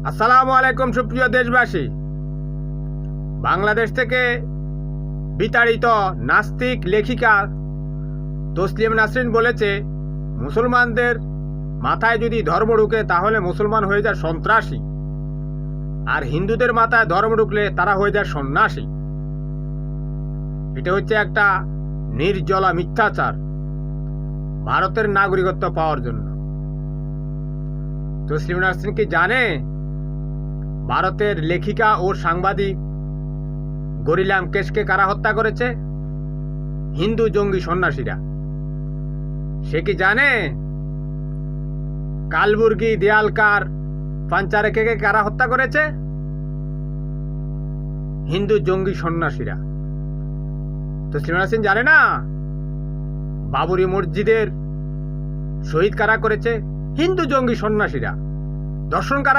আসসালামু আলাইকুম সুপ্রিয় দেশবাসী। বাংলাদেশ থেকে বিতাড়িত নাস্তিক লেখিকা তসলিমা নাসরিন বলেছে, মুসলমানদের মাথায় যদি ধর্ম ঢুকে তাহলে মুসলমান হয়ে যায় সন্ত্রাসী, আর হিন্দুদের মাথায় ধর্ম ঢুকলে তারা হয়ে যায় সন্ন্যাসী। এটা হচ্ছে একটা নির্জলা মিথ্যাচার ভারতের নাগরিকত্ব পাওয়ার জন্য। তসলিমা নাসরিন কি জানে ভারতের লেখিকা ও সাংবাদিক গরিলাম কেশকে কারা হত্যা করেছে? হিন্দু জঙ্গি সন্ন্যাসীরা। সে কি জানে কালবুর্গি দেয়ালকার পাঞ্চারেকে কারা হত্যা করেছে? হিন্দু জঙ্গি সন্ন্যাসীরা। তসলিমা নাসরিন জানে না বাবরি মসজিদের শহীদ কারা করেছে? হিন্দু জঙ্গি সন্ন্যাসীরা। দর্শন কারা